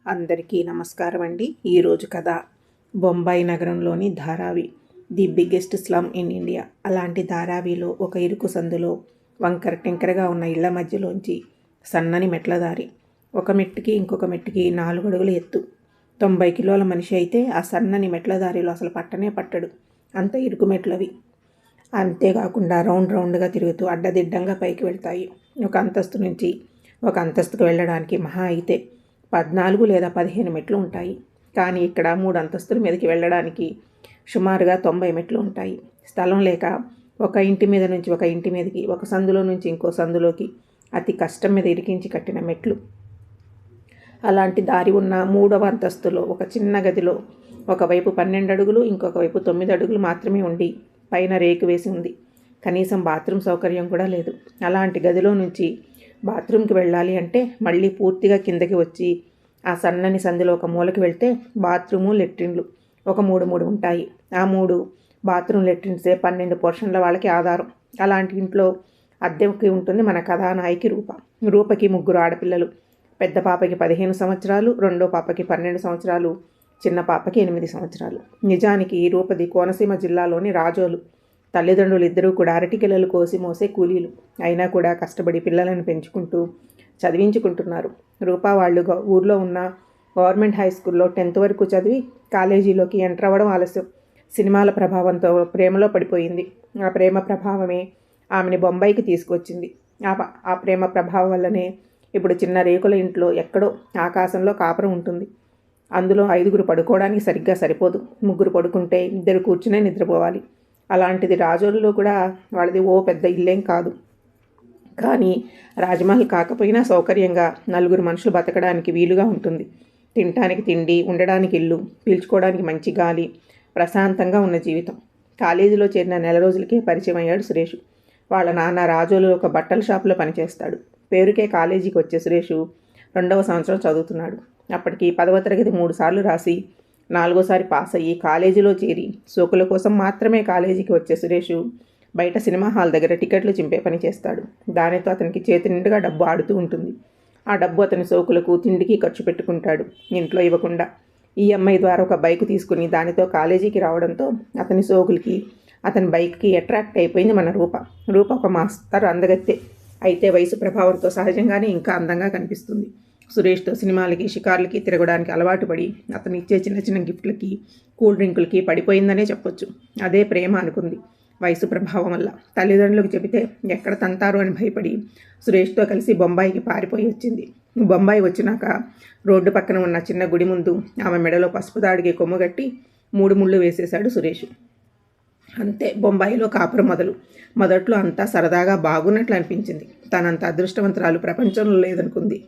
అందరికీ నమస్కారం అండి. ఈరోజు కథ బొంబాయి నగరంలోని Dharavi, the biggest slum in India. అలాంటి ధారావిలో ఒక ఇరుకు సందులో వంకర టింకరగా ఉన్న ఇళ్ల మధ్యలోంచి సన్నని మెట్ల దారి. ఒక మెట్టుకి ఇంకొక మెట్టుకి 4 అడుగుల ఎత్తు. 90 కిలోల మనిషి అయితే ఆ సన్నని మెట్ల దారిలో అసలు పట్టనే పట్టడు, అంత ఇరుకు మెట్లవి. అంతేకాకుండా రౌండ్గా తిరుగుతూ అడ్డదిడ్డంగా పైకి వెళ్తాయి. ఒక అంతస్తు నుంచి ఒక అంతస్తుకు వెళ్ళడానికి మహా అయితే 14 లేదా 15 మెట్లు ఉంటాయి. కానీ ఇక్కడ 3 అంతస్తుల మీదకి వెళ్ళడానికి సుమారుగా 90 మెట్లు ఉంటాయి. స్థలం లేక ఒక ఇంటి మీద నుంచి ఒక ఇంటి మీదకి, ఒక సందులో నుంచి ఇంకో సందులోకి అతి కష్టం మీద ఇరికించి కట్టిన మెట్లు. అలాంటి దారి ఉన్న 3వ అంతస్తులో ఒక చిన్న గదిలో ఒకవైపు 12 అడుగులు, ఇంకొక వైపు 9 అడుగులు మాత్రమే ఉండి పైన రేకు వేసి ఉంది. కనీసం బాత్రూమ్ సౌకర్యం కూడా లేదు. అలాంటి గదిలో నుంచి బాత్రూమ్కి వెళ్ళాలి అంటే మళ్ళీ పూర్తిగా కిందకి వచ్చి ఆ సన్నని సందులో ఒక మూలకి వెళ్తే బాత్రూము, లెట్రిన్లు ఒక 3 ఉంటాయి. ఆ 3 బాత్రూమ్ లెట్రిన్సే 12 పోర్షన్ల వాళ్ళకి ఆధారం. అలాంటి ఇంట్లో అద్దెకి ఉంటుంది మన కథానాయకి రూప. రూపకి 3 ఆడపిల్లలు. పెద్ద పాపకి 15 సంవత్సరాలు, రెండో పాపకి 12 సంవత్సరాలు, చిన్న పాపకి 8 సంవత్సరాలు. నిజానికి రూపది కోనసీమ జిల్లాలోని రాజోలు. తల్లిదండ్రులు ఇద్దరూ కూడా అరటికెలలు కోసి మోసే కూలీలు. అయినా కూడా కష్టపడి పిల్లలను పెంచుకుంటూ చదివించుకుంటున్నారు. రూపా వాళ్ళు ఊర్లో ఉన్న గవర్నమెంట్ హై స్కూల్లో 10th వరకు చదివి కాలేజీలోకి ఎంటర్ అవ్వడం ఆలస్యం. సినిమాల ప్రభావంతో ప్రేమలో పడిపోయింది. ఆ ప్రేమ ప్రభావమే ఆమెని బొంబాయికి తీసుకొచ్చింది. ఆ ప్రేమ ప్రభావం వల్లనే ఇప్పుడు చిన్న రేకుల ఇంట్లో ఎక్కడో ఆకాశంలో కాపురం ఉంటుంది. అందులో 5 పడుకోవడానికి సరిగ్గా సరిపోదు. 3 పడుకుంటే 2 కూర్చునే నిద్రపోవాలి. అలాంటిది రాజోలులో కూడా వాళ్ళది ఓ పెద్ద ఇల్లేం కాదు. కానీ రాజమహల్ కాకపోయినా సౌకర్యంగా 4 మనుషులు బతకడానికి వీలుగా ఉంటుంది. తినడానికి తిండి, ఉండడానికి ఇల్లు, పీల్చుకోవడానికి మంచి గాలి, ప్రశాంతంగా ఉన్న జీవితం. కాలేజీలో చేరిన నెల రోజులకే పరిచయం అయ్యాడు సురేష్. వాళ్ళ నాన్న రాజోలు ఒక బట్టల షాపులో పనిచేస్తాడు. పేరుకే కాలేజీకి వచ్చే సురేష్ 2వ సంవత్సరం చదువుతున్నాడు. అప్పటికి 10వ తరగతి 3 సార్లు రాసి 4వసారి పాస్ అయ్యి కాలేజీలో చేరి సోకుల కోసం మాత్రమే కాలేజీకి వచ్చే సురేష్ బయట సినిమా హాల్ దగ్గర టికెట్లు చింపే పని చేస్తాడు. దానితో అతనికి చేతి నిండుగా డబ్బు ఆడుతూ ఉంటుంది. ఆ డబ్బు అతని సోకులకు, తిండికి ఖర్చు పెట్టుకుంటాడు, ఇంట్లో ఇవ్వకుండా. ఈఎంఐ ద్వారా ఒక బైక్ తీసుకుని దానితో కాలేజీకి రావడంతో అతని సోకులకి, అతని బైక్కి అట్రాక్ట్ అయిపోయింది మన రూప. రూప ఒక మాస్టర్ అందగత్తె. అయితే వయసు ప్రభావంతో సహజంగానే ఇంకా అందంగా కనిపిస్తుంది. సురేష్తో సినిమాలకి, షికార్లకి తిరగడానికి అలవాటు పడి అతను ఇచ్చే చిన్న గిఫ్ట్లకి, కూల్ డ్రింకులకి పడిపోయిందనే చెప్పొచ్చు. అదే ప్రేమ అనుకుంది. వయసు ప్రభావం వల్ల తల్లిదండ్రులకు చెబితే ఎక్కడ తంతారు అని భయపడి సురేష్తో కలిసి బొంబాయికి పారిపోయి వచ్చింది. బొంబాయి వచ్చినాక రోడ్డు పక్కన ఉన్న చిన్న గుడి ముందు ఆమె మెడలో పసుపు దాడికి కొమ్ముగట్టి 3 ముళ్ళు వేసేశాడు సురేష్. అంతే, బొంబాయిలో కాపురం మొదట్లో అంతా సరదాగా బాగున్నట్లు అనిపించింది. తనంత అదృష్టవంతురాలు ప్రపంచంలో లేదనుకుంది.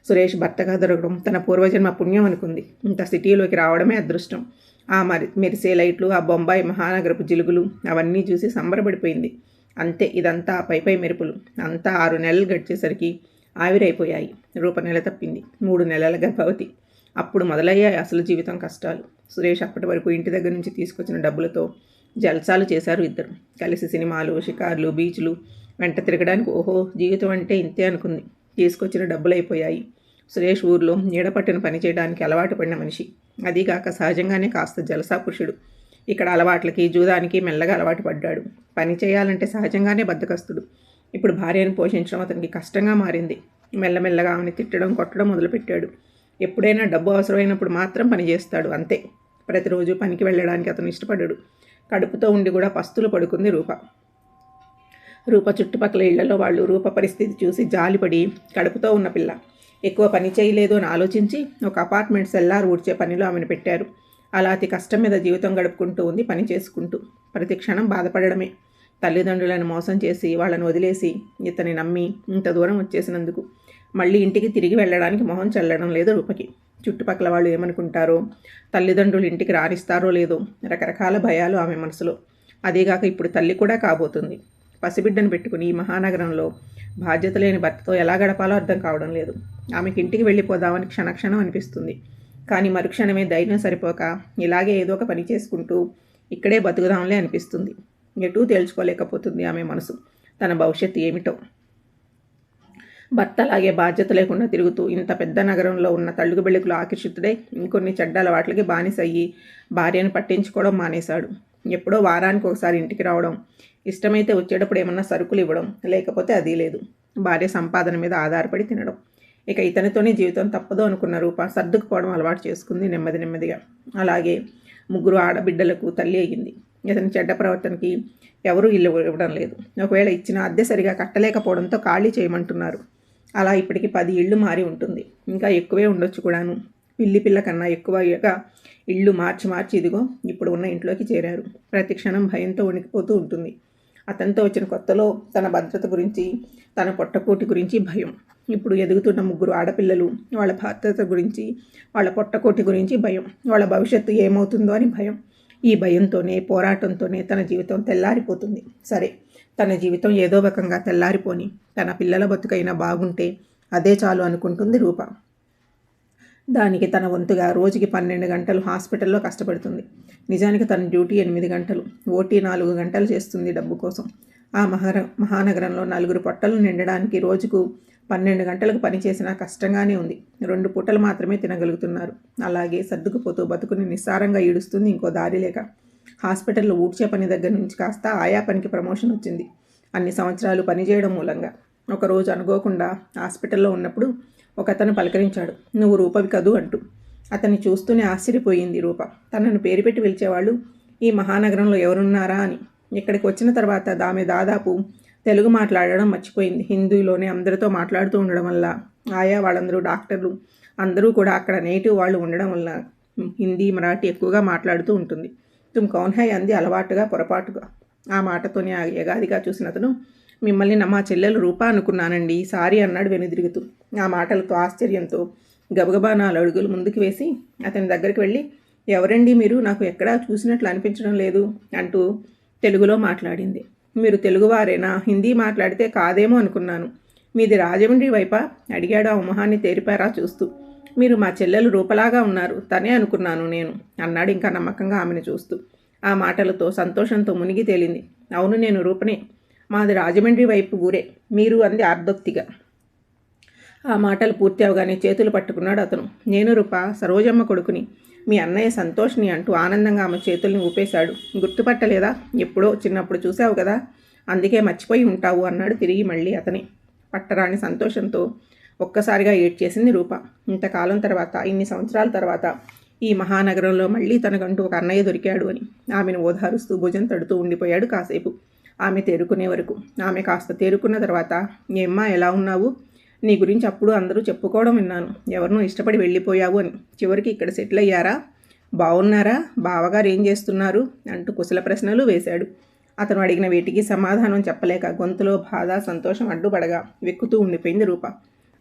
సురేష్ భర్తగా దొరకడం తన పూర్వజన్మ పుణ్యం అనుకుంది. ఇంత సిటీలోకి రావడమే అదృష్టం. ఆ మెరిసే లైట్లు, ఆ బొంబాయి మహానగరపు జిలుగులు అవన్నీ చూసి సంబరపడిపోయింది. అంతే, ఇదంతా పై మెరుపులు. అంతా 6 నెలలు గడిచేసరికి ఆవిరైపోయాయి. రూప నెల తప్పింది. 3 నెలల గర్భవతి. అప్పుడు మొదలయ్యాయి అసలు జీవితం కష్టాలు. సురేష్ అప్పటి వరకు ఇంటి దగ్గర నుంచి తీసుకొచ్చిన డబ్బులతో జల్సాలు చేశారు ఇద్దరు. కలిసి సినిమాలు, షికార్లు, బీచ్లు వెంట తిరగడానికి ఓహో జీవితం అంటే ఇంతే అనుకుంది. తీసుకొచ్చిన డబ్బులు అయిపోయాయి. సురేష్ ఊర్లో నీడపట్టున పని చేయడానికి అలవాటు పడిన మనిషి. అదీగాక సహజంగానే కాస్త జలసా పురుషుడు. ఇక్కడ అలవాట్లకి, జూదానికి మెల్లగా అలవాటు పడ్డాడు. పని చేయాలంటే సహజంగానే బద్ధకస్తుడు. ఇప్పుడు భార్యను పోషించడం అతనికి కష్టంగా మారింది. మెల్లమెల్లగా ఆమెను తిట్టడం, కొట్టడం మొదలుపెట్టాడు. ఎప్పుడైనా డబ్బు అవసరమైనప్పుడు మాత్రం పని చేస్తాడు, అంతే. ప్రతిరోజు పనికి వెళ్ళడానికి అతను ఇష్టపడ్డాడు. కడుపుతో ఉండి కూడా పస్తులు పడుకుంది రూప. రూప చుట్టుపక్కల ఇళ్లలో వాళ్ళు రూప పరిస్థితి చూసి జాలిపడి, కడుపుతో ఉన్న పిల్ల ఎక్కువ పని చేయలేదు అని ఆలోచించి ఒక అపార్ట్మెంట్ సెల్లార్ ఊడ్చే పనిలో ఆమెను పెట్టారు. అలా అతి కష్టం మీద జీవితం గడుపుకుంటూ ఉంది, పని చేసుకుంటూ. ప్రతి క్షణం బాధపడడమే. తల్లిదండ్రులను మోసం చేసి వాళ్ళని వదిలేసి ఇతని నమ్మి ఇంత దూరం వచ్చేసినందుకు మళ్ళీ ఇంటికి తిరిగి వెళ్ళడానికి మొహం చల్లడం లేదు రూపకి. చుట్టుపక్కల వాళ్ళు ఏమనుకుంటారో, తల్లిదండ్రులు ఇంటికి రానిస్తారో లేదో రకరకాల భయాలు ఆమె మనసులో. అదేగాక ఇప్పుడు తల్లి కూడా కాబోతుంది. పసిబిడ్డను పెట్టుకుని ఈ మహానగరంలో బాధ్యత లేని భర్తతో ఎలా గడపాలో అర్థం కావడం లేదు. ఆమెకి ఇంటికి వెళ్ళిపోదామని క్షణక్షణం అనిపిస్తుంది. కానీ మరుక్షణమే ధైర్యం సరిపోక ఇలాగే ఏదో ఒక పని చేసుకుంటూ ఇక్కడే బతుకుదాంలే అనిపిస్తుంది. ఎటూ తేల్చుకోలేకపోతుంది ఆమె మనసు. తన భవిష్యత్తు ఏమిటో. భర్త అలాగే బాధ్యత లేకుండా తిరుగుతూ ఇంత పెద్ద నగరంలో ఉన్న తల్లుగు బెళ్ళుకులు ఆకర్షితుడై ఇంకొన్ని చెడ్డ అలవాట్లకి బానిసయ్యి భార్యను పట్టించుకోవడం మానేశాడు. ఎప్పుడో వారానికి ఒకసారి ఇంటికి రావడం, ఇష్టమైతే వచ్చేటప్పుడు ఏమన్నా సరుకులు ఇవ్వడం, లేకపోతే అది లేదు. భార్య సంపాదన మీద ఆధారపడి తినడం. ఇక ఇతనితోనే జీవితం తప్పదు అనుకున్న రూప సర్దుకుపోవడం అలవాటు చేసుకుంది నెమ్మదిగా. అలాగే 3 ఆడబిడ్డలకు తల్లి అయ్యింది. ఇతని చెడ్డ ప్రవర్తనకి ఎవరూ ఇల్లు ఇవ్వడం లేదు. ఒకవేళ ఇచ్చిన అద్దె సరిగా కట్టలేకపోవడంతో ఖాళీ చేయమంటున్నారు. అలా ఇప్పటికి 10 ఇళ్ళు మారి ఉంటుంది. ఇంకా ఎక్కువే ఉండొచ్చు కూడాను. పిల్ల కన్నా ఎక్కువగా ఇళ్ళు మార్చి ఇదిగో ఇప్పుడు ఉన్న ఇంట్లోకి చేరారు. ప్రతి క్షణం భయంతో వణికిపోతూ ఉంటుంది. అతనితో వచ్చిన కొత్తలో తన భద్రత గురించి, తన పొట్టకోటి గురించి భయం. ఇప్పుడు ఎదుగుతున్న 3 ఆడపిల్లలు, వాళ్ళ భద్రత గురించి, వాళ్ళ పొట్టకోటి గురించి భయం. వాళ్ళ భవిష్యత్తు ఏమవుతుందో అని భయం. ఈ భయంతోనే, పోరాటంతోనే తన జీవితం తెల్లారిపోతుంది. సరే, తన జీవితం ఏదో రకంగా తెల్లారిపోని, తన పిల్లల బతుకైనా బాగుంటే అదే చాలు అనుకుంటుంది రూప. దానికి తన వంతుగా రోజుకి 12 గంటలు హాస్పిటల్లో కష్టపడుతుంది. నిజానికి తన డ్యూటీ 8 గంటలు, ఓటీ 4 గంటలు చేస్తుంది డబ్బు కోసం. ఆ మహానగరంలో 4 పొట్టలు నిండడానికి రోజుకు 12 గంటలకు పనిచేసినా కష్టంగానే ఉంది. 2 పూటలు మాత్రమే తినగలుగుతున్నారు. అలాగే సర్దుకుపోతూ బతుకుని నిస్సారంగా ఈడుస్తుంది ఇంకో దారి లేక. హాస్పిటల్లో ఊడ్చే పని దగ్గర నుంచి కాస్త ఆయా పనికి ప్రమోషన్ వచ్చింది, అన్ని సంవత్సరాలు పనిచేయడం మూలంగా. ఒకరోజు అనుకోకుండా హాస్పిటల్లో ఉన్నప్పుడు ఒకతను పలకరించాడు, "నువ్వు రూపవి కదూ" అంటూ. అతన్ని చూస్తూనే ఆశ్చర్యపోయింది రూప. తనను పేరు పెట్టి పిలిచేవాళ్ళు ఈ మహానగరంలో ఎవరున్నారా అని. ఇక్కడికి వచ్చిన తర్వాత ఆమె దాదాపు తెలుగు మాట్లాడడం మర్చిపోయింది. హిందీలోనే అందరితో మాట్లాడుతూ ఉండడం వల్ల, ఆయా వాళ్ళందరూ డాక్టర్లు అందరూ కూడా అక్కడ నేటివ్ వాళ్ళు ఉండడం వల్ల హిందీ, మరాఠీ ఎక్కువగా మాట్లాడుతూ ఉంటుంది. "తుమ్ కౌన్ హై" అంది అలవాటుగా, పొరపాటుగా. ఆ మాటతోనే ఎగాదిగా చూసిన అతను, "మిమ్మల్ని మా చెల్లెలు రూప అనుకున్నానండి, సారీ" అన్నాడు వెనుదిరుగుతూ. ఆ మాటలతో ఆశ్చర్యంతో గబగబా 4 అడుగులు ముందుకు వేసి అతని దగ్గరికి వెళ్ళి, "ఎవరండి మీరు? నాకు ఎక్కడా చూసినట్లు అనిపించడం లేదు" అంటూ తెలుగులో మాట్లాడింది. "మీరు తెలుగువారేనా? హిందీ మాట్లాడితే కాదేమో అనుకున్నాను. మీది రాజమండ్రి వైపా?" అడిగాడు ఆ మొహాన్ని తేరిపారా చూస్తూ. "మీరు మా చెల్లెలు రూపలాగా ఉన్నారు, తనే అనుకున్నాను నేను" అన్నాడు ఇంకా నమ్మకంగా ఆమెను చూస్తూ. ఆ మాటలతో సంతోషంతో మునిగి తేలింది. "అవును, నేను రూపనే. మాది రాజమండ్రి వైపు ఊరే." "మీరు" అంది ఆర్దోక్తిగా. ఆ మాటలు పూర్తి అవగానే చేతులు పట్టుకున్నాడు అతను. "నేను రూప, సరోజమ్మ కొడుకుని, మీ అన్నయ్య సంతోష్ని" అంటూ ఆనందంగా ఆమె చేతుల్ని ఊపేశాడు. "గుర్తుపట్టలేదా? ఎప్పుడో చిన్నప్పుడు చూసావు కదా, అందుకే మర్చిపోయి ఉంటావు" అన్నాడు తిరిగి మళ్ళీ అతని. పట్టరాని సంతోషంతో ఒక్కసారిగా ఏడ్చేసింది రూప. ఇంతకాలం తర్వాత, ఇన్ని సంవత్సరాల తర్వాత ఈ మహానగరంలో మళ్ళీ తనకంటూ ఒక అన్నయ్య దొరికాడు అని ఆమెను ఓదారుస్తూ భుజం తడుతూ ఉండిపోయాడు కాసేపు. ఆమె తేరుకునే వరకు. ఆమె కాస్త తేరుకున్న తర్వాత, "ఏమ్మా, ఎలా ఉన్నావు? నీ గురించి అప్పుడు అందరూ చెప్పుకోవడం విన్నాను. ఎవరినో ఇష్టపడి వెళ్ళిపోయావు అని. చివరికి ఇక్కడ సెటిల్ అయ్యారా? బాగున్నారా? బావగారు ఏం చేస్తున్నారు?" అంటూ కుశల ప్రశ్నలు వేశాడు. అతను అడిగిన వీటికి సమాధానం చెప్పలేక గొంతులో బాధ, సంతోషం అడ్డుపడగా వెక్కుతూ ఉండిపోయింది రూప.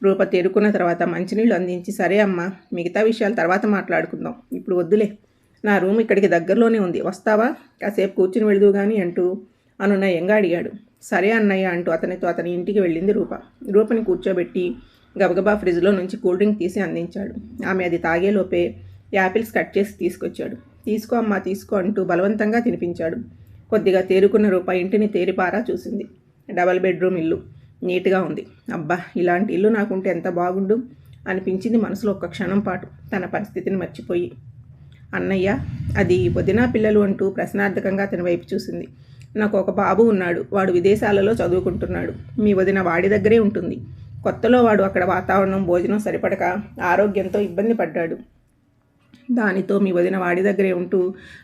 రూప తేరుకున్న తర్వాత మంచినీళ్ళు అందించి, "సరే అమ్మా, మిగతా విషయాలు తర్వాత మాట్లాడుకుందాం. ఇప్పుడు వద్దులే. నా రూమ్ ఇక్కడికి దగ్గరలోనే ఉంది, వస్తావా? కాసేపు కూర్చుని వెళదు కానీ" అంటూ అనునయంగా అడిగాడు. "సరే అన్నయ్య" అంటూ అతనితో అతని ఇంటికి వెళ్ళింది రూప. రూపని కూర్చోబెట్టి గబగబా ఫ్రిడ్జ్లో నుంచి కూల్ డ్రింక్ తీసి అందించాడు. ఆమె అది తాగేలోపే యాపిల్స్ కట్ చేసి తీసుకొచ్చాడు. "తీసుకో అమ్మా, తీసుకో" అంటూ బలవంతంగా తినిపించాడు. కొద్దిగా తేరుకున్న రూప ఇంటిని తేరిపారా చూసింది. 2 బెడ్రూమ్ ఇల్లు, నీట్గా ఉంది. అబ్బా, ఇలాంటి ఇల్లు నాకుంటే ఎంత బాగుండు అనిపించింది మనసులో ఒక్క క్షణం పాటు, తన పరిస్థితిని మర్చిపోయి. "అన్నయ్య, అది వదినా పిల్లలు" అంటూ ప్రశ్నార్థకంగా అతని వైపు చూసింది. "నాకు ఒక బాబు ఉన్నాడు. వాడు విదేశాలలో చదువుకుంటున్నాడు. మీ వదిన వాడి దగ్గరే ఉంటుంది. కొత్తలో వాడు అక్కడ వాతావరణం, భోజనం సరిపడక ఆరోగ్యంతో ఇబ్బంది పడ్డాడు. దానితో మీ వదిన వాడి దగ్గరే ఉంటూ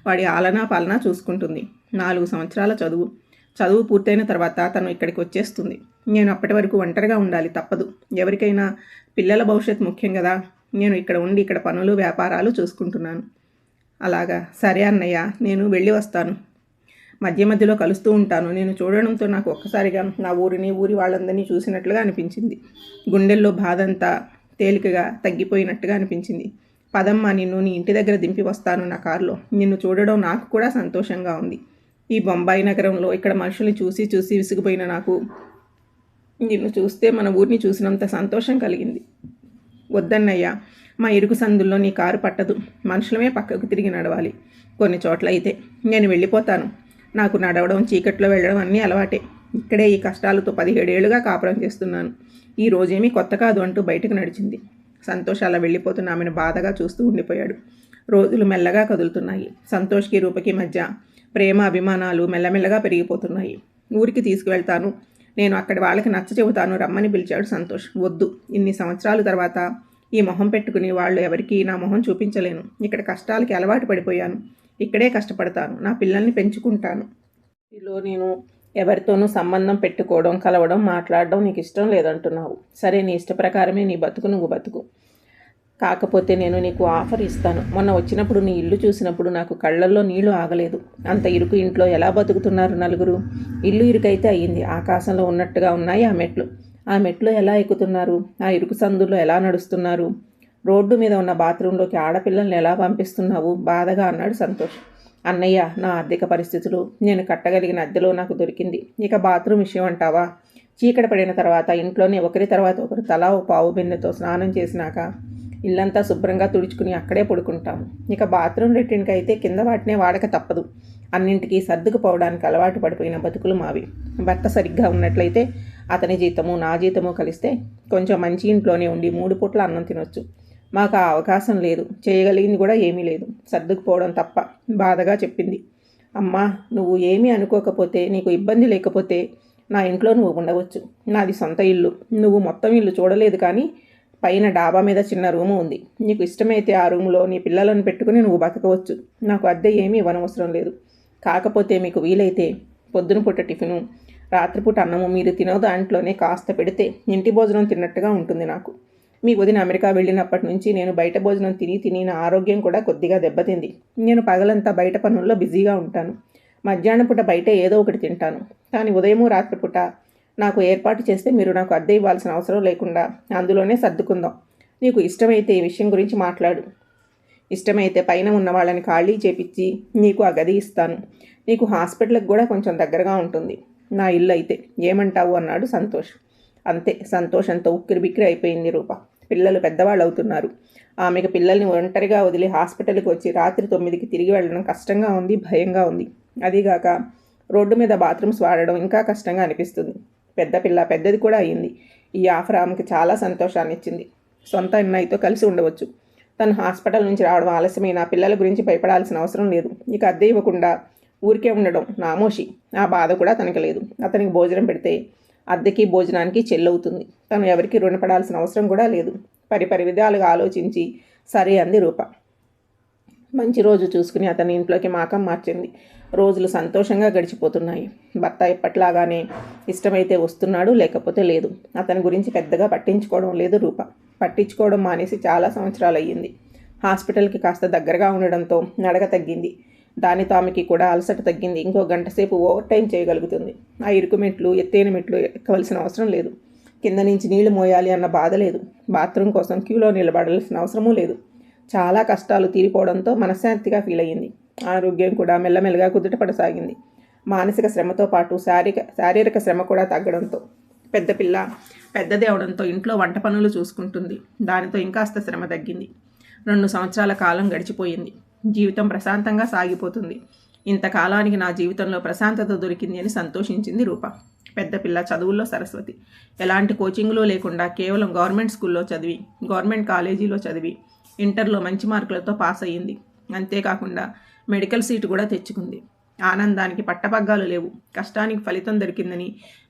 వాడి ఆలనా పాలనా చూసుకుంటుంది. 4 సంవత్సరాల చదువు పూర్తయిన తర్వాత తను ఇక్కడికి వచ్చేస్తుంది. నేను అప్పటి వరకు ఒంటరిగా ఉండాలి, తప్పదు. ఎవరికైనా పిల్లల భవిష్యత్తు ముఖ్యం కదా. నేను ఇక్కడ ఉండి ఇక్కడ పనులు, వ్యాపారాలు చూసుకుంటున్నాను." "అలాగా, సరే అన్నయ్య, నేను వెళ్ళి వస్తాను. మధ్య మధ్యలో కలుస్తూ ఉంటాను. నేను చూడడంతో నాకు ఒక్కసారిగా నా ఊరిని, ఊరి వాళ్ళందరినీ చూసినట్లుగా అనిపించింది. గుండెల్లో బాధంతా తేలికగా తగ్గిపోయినట్టుగా అనిపించింది. పదమ్మా, నిన్ను నీ ఇంటి దగ్గర దింపి వస్తాను నా కారులో. నిన్ను చూడడం నాకు కూడా సంతోషంగా ఉంది. ఈ బొంబాయి నగరంలో ఇక్కడ మనుషుల్ని చూసి చూసి విసిగిపోయిన నాకు నిన్ను చూస్తే మన ఊరిని చూసినంత సంతోషం కలిగింది." "వద్దన్నయ్య, మా ఇరుకు సందుల్లో నీ కారు పట్టదు. మనుషులమే పక్కకు తిరిగి నడవాలి. కొన్ని చోట్ల అయితే. నేను వెళ్ళిపోతాను. నాకు నడవడం, చీకట్లో వెళ్ళడం అన్నీ అలవాటే. ఇక్కడే ఈ కష్టాలతో 17 ఏళ్లుగా కాపురం చేస్తున్నాను. ఈ రోజేమీ కొత్త కాదు అంటూ బయటకు నడిచింది. సంతోష్ అలా వెళ్ళిపోతున్న ఆమెను బాధగా చూస్తూ ఉండిపోయాడు. రోజులు మెల్లగా కదులుతున్నాయి. సంతోష్కి రూపకి మధ్య ప్రేమ అభిమానాలు మెల్లమెల్లగా పెరిగిపోతున్నాయి. ఊరికి తీసుకువెళ్తాను, నేను అక్కడి వాళ్ళకి నచ్చ చెబుతాను రమ్మని పిలిచాడు సంతోష్. వద్దు, ఇన్ని సంవత్సరాల తర్వాత ఈ మొహం పెట్టుకుని వాళ్ళు ఎవరికి నా మొహం చూపించలేను. ఇక్కడ కష్టాలకి అలవాటు పడిపోయాను. ఇక్కడే కష్టపడతాను, నా పిల్లల్ని పెంచుకుంటాను. ఇలా నేను ఎవరితోనూ సంబంధం పెట్టుకోవడం, కలవడం, మాట్లాడడం నీకు ఇష్టం లేదంటున్నావు. సరే, నీ ఇష్ట ప్రకారమే నీ బతుకు నువ్వు బతుకు. కాకపోతే నేను నీకు ఆఫర్ ఇస్తాను. మొన్న వచ్చినప్పుడు నీ ఇల్లు చూసినప్పుడు నాకు కళ్ళల్లో నీళ్లు ఆగలేదు. అంత ఇరుకు ఇంట్లో ఎలా బతుకుతున్నారు నలుగురు? ఇల్లు ఇరుకైతే అయ్యింది, ఆకాశంలో ఉన్నట్టుగా ఉన్నాయి ఆ మెట్లు. ఆ మెట్లు ఎలా ఎక్కుతున్నారు? ఆ ఇరుకు సందుల్లో ఎలా నడుస్తున్నారు? రోడ్డు మీద ఉన్న బాత్రూంలోకి ఆడపిల్లల్ని ఎలా పంపిస్తున్నావు? బాధగా అన్నాడు సంతోష్. అన్నయ్య, నా ఆర్థిక పరిస్థితులు, నేను కట్టగలిగిన అద్దెలో నాకు దొరికింది. ఇక బాత్రూమ్ విషయం అంటావా? చీకటి పడిన తర్వాత ఇంట్లోనే ఒకరి తర్వాత ఒకరు తలా ఓ పావు బిన్నెతో స్నానం చేసినాక ఇల్లంతా శుభ్రంగా తుడుచుకుని అక్కడే పడుకుంటాము. ఇక బాత్రూమ్ లెట్రిన్కి అయితే కింద వాటినే వాడక తప్పదు. అన్నింటికీ సర్దుకుపోవడానికి అలవాటు పడిపోయిన బతుకులు మావి. భర్త సరిగ్గా ఉన్నట్లయితే అతని జీతము నా జీతము కలిస్తే కొంచెం మంచి ఇంట్లోనే ఉండి 3 పూట్ల అన్నం తినొచ్చు. మాకు ఆ అవకాశం లేదు, చేయగలిగింది కూడా ఏమీ లేదు. సర్దుకుపోవడం తప్ప, బాధగా చెప్పింది. అమ్మా, నువ్వు ఏమీ అనుకోకపోతే, నీకు ఇబ్బంది లేకపోతే నా ఇంట్లో నువ్వు ఉండవచ్చు. నాది సొంత ఇల్లు. నువ్వు మొత్తం ఇల్లు చూడలేదు, కానీ పైన డాబా మీద చిన్న రూము ఉంది. నీకు ఇష్టమైతే ఆ రూములో నీ పిల్లలను పెట్టుకుని నువ్వు బతకవచ్చు. నాకు అద్దె ఏమీ ఇవ్వనవసరం లేదు. కాకపోతే మీకు వీలైతే పొద్దున పూట టిఫిను, రాత్రిపూట అన్నము మీరు తినో దాంట్లోనే కాస్త పెడితే ఇంటి భోజనం తిన్నట్టుగా ఉంటుంది నాకు. మీ వదిన అమెరికా వెళ్ళినప్పటి నుంచి నేను బయట భోజనం తిని నా ఆరోగ్యం కూడా కొద్దిగా దెబ్బతింది. నేను పగలంతా బయట పనుల్లో బిజీగా ఉంటాను. మధ్యాహ్నం పూట బయట ఏదో ఒకటి తింటాను. కానీ ఉదయము రాత్రిపూట నాకు ఏర్పాటు చేస్తే మీరు నాకు అద్దె ఇవ్వాల్సిన అవసరం లేకుండా అందులోనే సర్దుకుందాం. నీకు ఇష్టమైతే ఈ విషయం గురించి మాట్లాడు. ఇష్టమైతే పైన ఉన్న వాళ్ళని ఖాళీ చేపించి నీకు ఆ గది ఇస్తాను. నీకు హాస్పిటల్కి కూడా కొంచెం దగ్గరగా ఉంటుంది నా ఇల్లు అయితే. ఏమంటావు అన్నాడు సంతోష్. అంతే, సంతోషంతో ఉక్కిరిబిక్కిరి అయిపోయింది రూప. పిల్లలు పెద్దవాళ్ళు అవుతున్నారు. ఆమెకు పిల్లల్ని ఒంటరిగా వదిలి హాస్పిటల్కి వచ్చి రాత్రి 9కి తిరిగి వెళ్ళడం కష్టంగా ఉంది, భయంగా ఉంది. అదిగాక రోడ్డు మీద బాత్రూమ్స్ వాడడం ఇంకా కష్టంగా అనిపిస్తుంది. పెద్ద పిల్ల పెద్దది కూడా అయ్యింది. ఈ ఆఫర్ ఆమెకి చాలా సంతోషాన్ని ఇచ్చింది. సొంత అన్నయ్యతో కలిసి ఉండవచ్చు. తను హాస్పిటల్ నుంచి రావడం ఆలస్యమైన పిల్లల గురించి భయపడాల్సిన అవసరం లేదు. ఇక అద్దె ఇవ్వకుండా ఊరికే ఉండడం నామోషి. ఆ బాధ కూడా తనకి లేదు. అతనికి భోజనం పెడితే అద్దెకి భోజనానికి చెల్లవుతుంది. తను ఎవరికి రుణపడాల్సిన అవసరం కూడా లేదు. పరిపరి విధాలుగా ఆలోచించి సరే అంది రూప. మంచి రోజు చూసుకుని అతని ఇంట్లోకి మాకం మార్చింది. రోజులు సంతోషంగా గడిచిపోతున్నాయి. భర్త ఎప్పట్లాగానే ఇష్టమైతే వస్తున్నాడు, లేకపోతే లేదు. అతని గురించి పెద్దగా పట్టించుకోవడం లేదు రూప. పట్టించుకోవడం మానేసి చాలా సంవత్సరాలు అయ్యింది. హాస్పిటల్కి కాస్త దగ్గరగా ఉండడంతో నడక తగ్గింది. దానితో ఆమెకి కూడా అలసట తగ్గింది. ఇంకో గంట సేపు ఓవర్ టైం చేయగలుగుతుంది. ఆ ఇరుకు మెట్లు, ఎత్తైన మెట్లు ఎక్కవలసిన అవసరం లేదు. కింద నుంచి నీళ్లు మోయాలి అన్న బాధ లేదు. బాత్రూమ్ కోసం క్యూలో నిలబడాల్సిన అవసరమూ లేదు. చాలా కష్టాలు తీరిపోవడంతో మనశ్శాంతిగా ఫీల్ అయ్యింది. ఆరోగ్యం కూడా మెల్లమెల్లగా కుదుటపడసాగింది. మానసిక శ్రమతో పాటు శారీరక శ్రమ కూడా తగ్గడంతో పెద్ద పిల్ల పెద్దది అవడంతో ఇంట్లో వంట పనులు చూసుకుంటుంది. దానితో ఇంకాస్త శ్రమ తగ్గింది. 2 సంవత్సరాల కాలం గడిచిపోయింది. జీవితం ప్రశాంతంగా సాగిపోతుంది. ఇంతకాలానికి నా జీవితంలో ప్రశాంతత దొరికింది అని సంతోషించింది రూప. పెద్ద పిల్ల చదువుల్లో సరస్వతి. ఎలాంటి కోచింగ్లో లేకుండా కేవలం గవర్నమెంట్ స్కూల్లో చదివి, గవర్నమెంట్ కాలేజీలో చదివి ఇంటర్లో మంచి మార్కులతో పాస్ అయ్యింది. అంతేకాకుండా మెడికల్ సీటు కూడా తెచ్చుకుంది. ఆనందానికి పట్టపగ్గాలు లేవు. కష్టానికి ఫలితం దొరికిందని,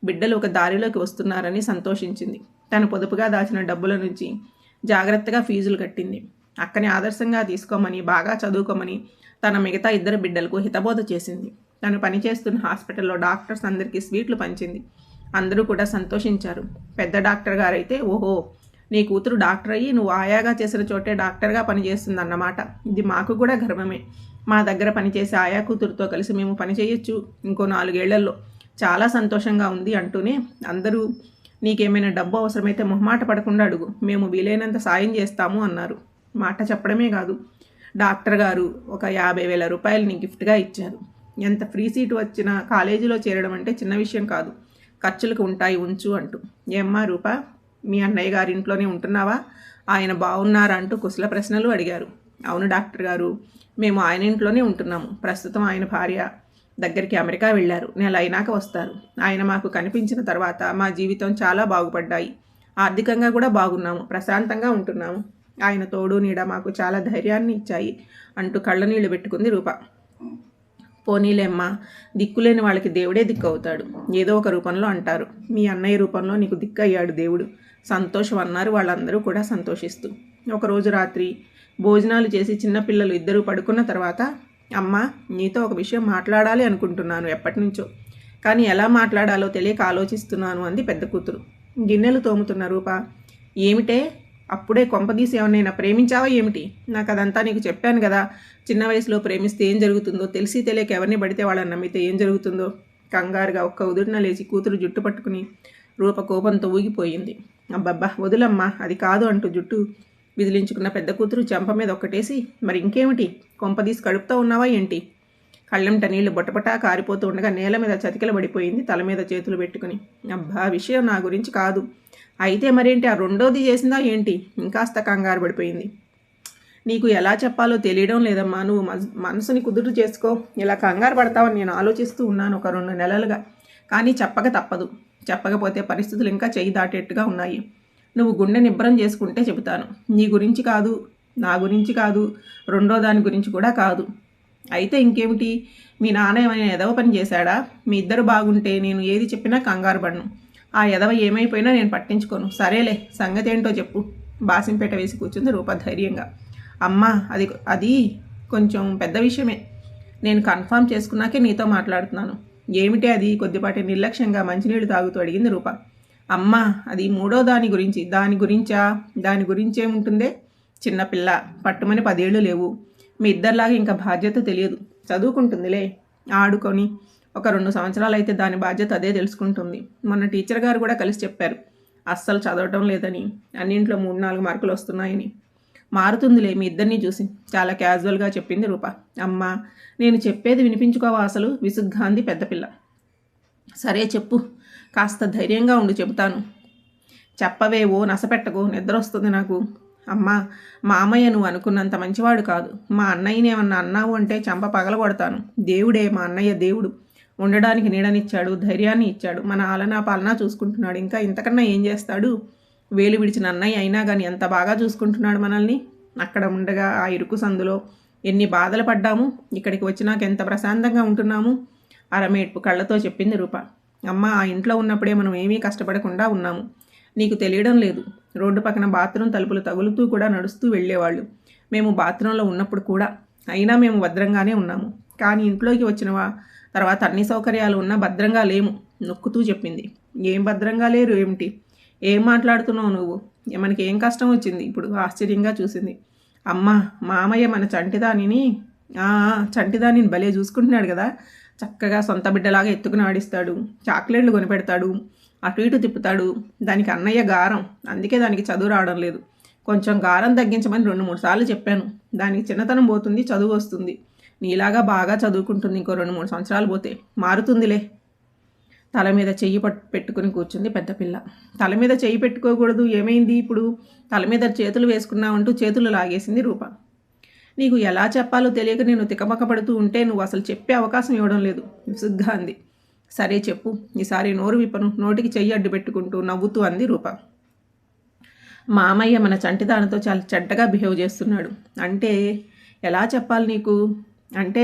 బిడ్డలు ఒక దారిలోకి వస్తున్నారని సంతోషించింది. తను పొదుపుగా దాచిన డబ్బుల నుంచి జాగ్రత్తగా ఫీజులు కట్టింది. అక్కని ఆదర్శంగా తీసుకోమని, బాగా చదువుకోమని తన మిగతా 2 బిడ్డలకు హితబోధ చేసింది. తను పనిచేస్తున్న హాస్పిటల్లో డాక్టర్స్ అందరికీ స్వీట్లు పంచింది. అందరూ కూడా సంతోషించారు. పెద్ద డాక్టర్ గారైతే, ఓహో, నీ కూతురు డాక్టర్ అయ్యి నువ్వు ఆయాగా చేసిన చోటే డాక్టర్గా పనిచేస్తుందన్నమాట. ఇది మాకు కూడా గర్వమే. మా దగ్గర పనిచేసే ఆయా కూతురుతో కలిసి మేము పనిచేయొచ్చు ఇంకో 4 ఏళ్లలో. చాలా సంతోషంగా ఉంది అంటూనే అందరూ, నీకేమైనా డబ్బు అవసరమైతే మొహమాట పడకుండా అడుగు, మేము వీలైనంత సాయం చేస్తాము అన్నారు. మాట చెప్పడమే కాదు, డాక్టర్ గారు ఒక 50,000 రూపాయలని గిఫ్ట్గా ఇచ్చారు. ఎంత ఫ్రీ సీటు వచ్చినా కాలేజీలో చేరడం అంటే చిన్న విషయం కాదు. ఖర్చులకు ఉంటాయి ఉంచు అంటూ. ఏమ్మా రూప, మీ అన్నయ్య గారి ఇంట్లోనే ఉంటున్నావా? ఆయన బాగున్నారా అంటూ కుశల ప్రశ్నలు అడిగారు. అవును డాక్టర్ గారు, మేము ఆయన ఇంట్లోనే ఉంటున్నాము. ప్రస్తుతం ఆయన భార్య దగ్గరికి అమెరికా వెళ్ళారు. నెల అయినాక వస్తారు. ఆయన మాకు కనిపించిన తర్వాత మా జీవితం చాలా బాగుపడ్డాయి. ఆర్థికంగా కూడా బాగున్నాము, ప్రశాంతంగా ఉంటున్నాము. ఆయన తోడు నీడ మాకు చాలా ధైర్యాన్ని ఇచ్చాయి అంటూ కళ్ళనీళ్ళు పెట్టుకుంది రూప. పోనీలేమ్మా, దిక్కులేని వాళ్ళకి దేవుడే దిక్కు అవుతాడు, ఏదో ఒక రూపంలో అంటారు. మీ అన్నయ్య రూపంలో నీకు దిక్కు అయ్యాడు దేవుడు, సంతోషం అన్నారు వాళ్ళందరూ కూడా సంతోషిస్తూ. ఒకరోజు రాత్రి భోజనాలు చేసి చిన్నపిల్లలు ఇద్దరూ పడుకున్న తర్వాత, అమ్మా, నీతో ఒక విషయం మాట్లాడాలి అనుకుంటున్నాను ఎప్పటి నుంచో, కానీ ఎలా మాట్లాడాలో తెలియక ఆలోచిస్తున్నాను అంది పెద్ద కూతురు. గిన్నెలు తోముతున్న రూప, ఏమిటే అప్పుడే కొంపదీసి ఏమన్నా ప్రేమించావా ఏమిటి? నాకు అదంతా నీకు చెప్పాను కదా, చిన్న వయసులో ప్రేమిస్తే ఏం జరుగుతుందో, తెలిసి తెలియక ఎవరిని పడితే వాళ్ళని నమ్మితే ఏం జరుగుతుందో. కంగారుగా ఒక్క ఉదురున లేచి కూతురు జుట్టు పట్టుకుని రూప కోపంతో ఊగిపోయింది. అబ్బబ్బా వదులమ్మా, అది కాదు అంటూ జుట్టు విదిలించుకున్న పెద్ద కూతురు చెంప మీద ఒక్కటేసి, మరి ఇంకేమిటి, కొంపదీసి కడుపుతో ఉన్నావా ఏంటి? కళ్ళెంట నీళ్లు బొటపటా కారిపోతూ ఉండగా నేల మీద చతికిల పడిపోయింది, తల మీద చేతులు పెట్టుకుని. అబ్బా, విషయం నా గురించి కాదు. అయితే మరేంటి, ఆ రెండోది చేసిందా ఏంటి? ఇంకాస్త కంగారు పడిపోయింది. నీకు ఎలా చెప్పాలో తెలియడం లేదమ్మా, నువ్వు మనసుని కుదురు చేసుకో. ఇలా కంగారు పడతావని నేను ఆలోచిస్తూ ఉన్నాను ఒక 2 నెలలుగా, కానీ చెప్పక తప్పదు. చెప్పకపోతే పరిస్థితులు ఇంకా చెయ్యి దాటేట్టుగా ఉన్నాయి. నువ్వు గుండె నిబ్బరం చేసుకుంటే చెబుతాను. నీ గురించి కాదు, నా గురించి కాదు, రెండో దాని గురించి కూడా కాదు. అయితే ఇంకేమిటి, మీ నాన్న ఏమైనా ఎదవ పని చేశాడా? మీ ఇద్దరు బాగుంటే నేను ఏది చెప్పినా కంగారు పడను. ఆ ఎదవ ఏమైపోయినా నేను పట్టించుకోను. సరేలే, సంగతి ఏంటో చెప్పు. బాసింపేట వేసి కూర్చుంది రూప ధైర్యంగా. అమ్మా, అది కొంచెం పెద్ద విషయమే. నేను కన్ఫర్మ్ చేసుకున్నాకే నీతో మాట్లాడుతున్నాను. ఏమిటి అది? కొద్దిపాటి నిర్లక్ష్యంగా మంచినీళ్ళు తాగుతూ అడిగింది రూప. అమ్మా, అది 3వ దాని గురించి. దాని గురించా? దాని గురించేముంటుందే? చిన్నపిల్ల, పట్టుమని 10 ఏళ్ళు లేవు. మీ ఇద్దరిలాగా ఇంకా బాధ్యత తెలియదు. చదువుకుంటుందిలే, ఆడుకొని. ఒక 2 సంవత్సరాలు అయితే దాని బాధ్యత అదే తెలుసుకుంటుంది. మొన్న టీచర్ గారు కూడా కలిసి చెప్పారు, అస్సలు చదవటం లేదని, అన్నింట్లో 3-4 మార్కులు వస్తున్నాయని. మారుతుందిలే మీ ఇద్దరిని చూసి, చాలా క్యాజువల్గా చెప్పింది రూప. అమ్మా, నేను చెప్పేది వినిపించుకోవా అసలు? విసుగ్గా అంది పెద్దపిల్ల. సరే చెప్పు, కాస్త ధైర్యంగా ఉండి చెబుతాను. చెప్పవేవో, నసపెట్టకు, నిద్ర వస్తుంది నాకు. అమ్మా, మా అమ్మయ్య నువ్వు అనుకున్నంత మంచివాడు కాదు. మా అన్నయ్యనేమన్నా అన్నావు అంటే చంప పగలగొడతాను. దేవుడే మా అన్నయ్య, దేవుడు. ఉండడానికి నీడనిచ్చాడు, ధైర్యాన్ని ఇచ్చాడు, మన ఆలనా పాలనా చూసుకుంటున్నాడు. ఇంకా ఇంతకన్నా ఏం చేస్తాడు? వేలు విడిచిన అన్నయ్య అయినా కానీ ఎంత బాగా చూసుకుంటున్నాడు మనల్ని. అక్కడ ఉండగా ఆ ఇరుకు సందులో ఎన్ని బాధలు పడ్డాము, ఇక్కడికి వచ్చినాక ఎంత ప్రశాంతంగా ఉంటున్నాము. అరమేడ్పు కళ్ళతో చెప్పింది రూప. అమ్మ, ఆ ఇంట్లో ఉన్నప్పుడే మనం ఏమీ కష్టపడకుండా ఉన్నాము. నీకు తెలియడం లేదు. రోడ్డు పక్కన బాత్రూమ్ తలుపులు తగులుతూ కూడా నడుస్తూ వెళ్ళేవాళ్ళు మేము బాత్రూంలో ఉన్నప్పుడు కూడా. అయినా మేము భద్రంగానే ఉన్నాము. కానీ ఇంట్లోకి వచ్చిన తర్వాత అన్ని సౌకర్యాలు ఉన్నా భద్రంగా లేము, నొక్కుతూ చెప్పింది. ఏం భద్రంగా లేరు ఏమిటి? ఏం మాట్లాడుతున్నావు నువ్వు? మనకి ఏం కష్టం వచ్చింది ఇప్పుడు? ఆశ్చర్యంగా చూసింది. అమ్మ, మామయ్య మన చంటిదానిని భలే చూసుకుంటున్నాడు కదా. చక్కగా సొంత బిడ్డలాగా ఎత్తుకుని ఆడిస్తాడు, చాక్లెట్లు కొనిపెడతాడు, అటు ఇటు తిప్పుతాడు. దానికి అన్నయ్య గారం, అందుకే దానికి చదువు రావడం లేదు. కొంచెం గారం తగ్గించమని 2-3 సార్లు చెప్పాను. దానికి చిన్నతనం పోతుంది, చదువు వస్తుంది. నీలాగా బాగా చదువుకుంటుంది. ఇంకో 2-3 సంవత్సరాలు పోతే మారుతుందిలే. తల మీద చెయ్యి పెట్టుకుని కూర్చుంది పెద్దపిల్ల. తల మీద చెయ్యి పెట్టుకోకూడదు, ఏమైంది ఇప్పుడు? తల మీద చేతులు వేసుకున్నావంటూ చేతులు లాగేసింది రూప. నీకు ఎలా చెప్పాలో తెలియక నేను తికమక పడుతూ ఉంటే నువ్వు అసలు చెప్పే అవకాశం ఇవ్వడం లేదు, విసుగ్గా అంది. సరే చెప్పు, ఈసారి నోరు విప్పను, నోటికి చెయ్యి అడ్డు పెట్టుకుంటూ నవ్వుతూ అంది రూప. మామయ్య మన చంటిదానితో చాలా చెడ్డగా బిహేవ్ చేస్తున్నాడు. అంటే ఎలా చెప్పాలి నీకు? అంటే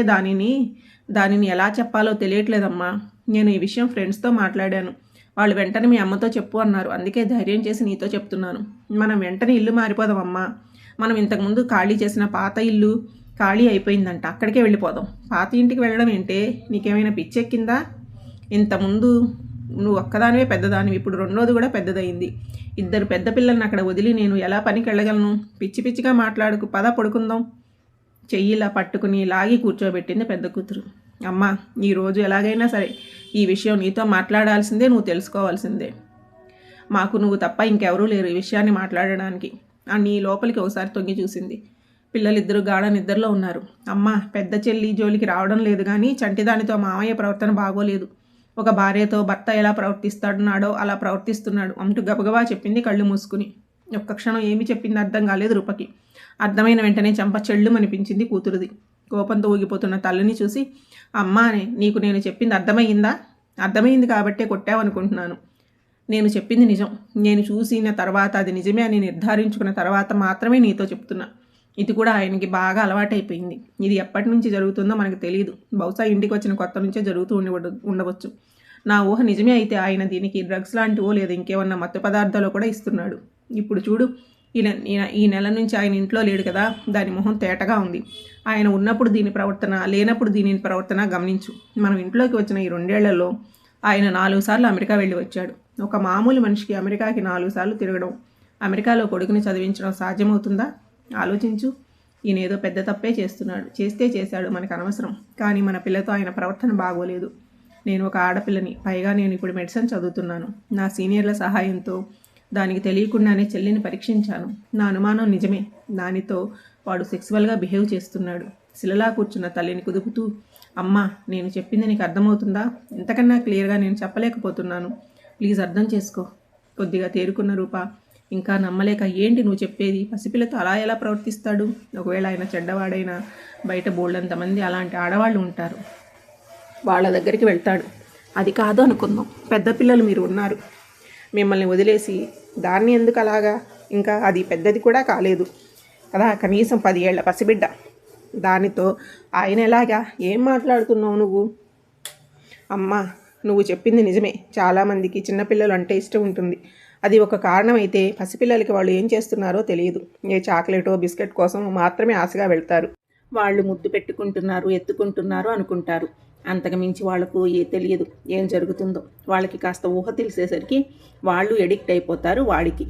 దానిని ఎలా చెప్పాలో తెలియట్లేదమ్మా. నేను ఈ విషయం ఫ్రెండ్స్తో మాట్లాడాను. వాళ్ళు వెంటనే మీ అమ్మతో చెప్పు అన్నారు. అందుకే ధైర్యం చేసి నీతో చెప్తున్నాను. మనం వెంటనే ఇల్లు మారిపోదామమ్మా. మనం ఇంతకుముందు ఖాళీ చేసిన పాత ఇల్లు ఖాళీ అయిపోయిందంట, అక్కడికే వెళ్ళిపోదాం. పాత ఇంటికి వెళ్ళడం ఏంటే? నీకేమైనా పిచ్చెక్కిందా? ఇంతకుముందు నువ్వు ఒక్కదానివే పెద్దదానివి, ఇప్పుడు రెండోది కూడా పెద్దదయింది. 2 పెద్ద పిల్లల్ని అక్కడ వదిలి నేను ఎలా పనికి వెళ్ళగలను? పిచ్చి పిచ్చిగా మాట్లాడుకు, పద పడుకుందాం. చెయ్యిలా పట్టుకుని లాగి కూర్చోబెట్టింది పెద్ద కూతురు. అమ్మా, ఈరోజు ఎలాగైనా సరే ఈ విషయం నీతో మాట్లాడాల్సిందే, నువ్వు తెలుసుకోవాల్సిందే. మాకు నువ్వు తప్ప ఇంకెవరూ లేరు ఈ విషయాన్ని మాట్లాడడానికి. నీ లోపలికి ఒకసారి తొంగి చూసింది. పిల్లలిద్దరూ గాఢ నిద్రలో ఉన్నారు. అమ్మ, పెద్ద చెల్లి జోలికి రావడం లేదు, కానీ చంటిదానితో మామయ్య ప్రవర్తన బాగోలేదు. ఒక భార్యతో భర్త ఎలా ప్రవర్తిస్తున్నాడో అలా ప్రవర్తిస్తున్నాడు అంటూ గబగబా చెప్పింది కళ్ళు మూసుకుని. ఒక్క క్షణం ఏమి చెప్పింది అర్థం కాలేదు రూపకి. అర్థమైన వెంటనే చెంప చెళ్ళు అనిపించింది కూతురుది. కోపంతో ఊగిపోతున్న తల్లిని చూసి, అమ్మా నీకు నేను చెప్పింది అర్థమైందా? అర్థమైంది కాబట్టే కొట్టావనుకుంటున్నాను. నేను చెప్పింది నిజం. నేను చూసిన తర్వాత అది నిజమే అని నిర్ధారించుకున్న తర్వాత మాత్రమే నీతో చెప్తున్నా. ఇది కూడా ఆయనకి బాగా అలవాటైపోయింది. ఇది ఎప్పటి నుంచి జరుగుతుందో మనకు తెలియదు. బహుశా ఇంటికి వచ్చిన కొత్త నుంచే జరుగుతూ ఉండవచ్చు. నా ఊహ నిజమే అయితే ఆయన దీనికి డ్రగ్స్ లాంటివో లేదా ఇంకేమన్నా మత్తు పదార్థాలు కూడా ఇస్తున్నాడు. ఇప్పుడు చూడు, ఈ నెల నుంచి ఆయన ఇంట్లో లేడు కదా, దాని మొహం తేటగా ఉంది. ఆయన ఉన్నప్పుడు దీని ప్రవర్తన, లేనప్పుడు దీని ప్రవర్తన గమనించు. మనం ఇంట్లోకి వచ్చిన ఈ 2 ఏళ్లలో ఆయన 4 సార్లు అమెరికా వెళ్ళి వచ్చాడు. ఒక మామూలు మనిషికి అమెరికాకి 4 సార్లు తిరగడం, అమెరికాలో కొడుకుని చదివించడం సాధ్యమవుతుందా? ఆలోచించు. ఈయన ఏదో పెద్ద తప్పే చేస్తున్నాడు. చేస్తే చేశాడు, మనకు అనవసరం. కానీ మన పిల్లతో ఆయన ప్రవర్తన బాగోలేదు. నేను ఒక ఆడపిల్లని, పైగా నేను ఇప్పుడు మెడిసిన్ చదువుతున్నాను. నా సీనియర్ల సహాయంతో దానికి తెలియకుండానే చెల్లిని పరీక్షించాను. నా అనుమానం నిజమే. దానితో వాడు సెక్సువల్గా బిహేవ్ చేస్తున్నాడు. శిలలా కూర్చున్న తల్లిని కుదుపుతూ, అమ్మా నేను చెప్పింది నీకు అర్థమవుతుందా? ఇంతకన్నా క్లియర్గా నేను చెప్పలేకపోతున్నాను. ప్లీజ్ అర్థం చేసుకో. కొద్దిగా తేరుకున్న రూప ఇంకా నమ్మలేక, ఏంటి నువ్వు చెప్పేది? పసిపిల్లతో అలా ఎలా ప్రవర్తిస్తాడు? ఒకవేళ ఆయన చెడ్డవాడైనా బయట బోల్డంతమంది అలాంటి ఆడవాళ్ళు ఉంటారు. వాళ్ళ దగ్గరికి వెళ్తాడు. అది కాదు అనుకుందాం. పెద్ద పిల్లలు మీరు ఉన్నారు. మిమ్మల్ని వదిలేసి దాన్ని ఎందుకు అలాగా? ఇంకా అది పెద్దది కూడా కాలేదు కదా, కనీసం 10 ఏళ్ల పసిబిడ్డ. దానితో ఆయన ఎలాగా? ఏం మాట్లాడుతున్నావు నువ్వు? అమ్మా నువ్వు చెప్పింది నిజమే. చాలామందికి చిన్నపిల్లలు అంటే ఇష్టం ఉంటుంది. అది ఒక కారణం అయితే పసిపిల్లలకి వాళ్ళు ఏం చేస్తున్నారో తెలియదు. ఏ చాక్లెటో బిస్కెట్ కోసం మాత్రమే ఆశగా వెళ్తారు. వాళ్ళు ముద్దు పెట్టుకుంటున్నారు, ఎత్తుకుంటున్నారు అనుకుంటారు. అంతకు మించి వాళ్లకు తెలియదు ఏం జరుగుతుందో. వాళ్ళకి కాస్త ఊహ తెలిసేసరికి వాళ్ళు ఎడిక్ట్ అయిపోతారు వాడికి.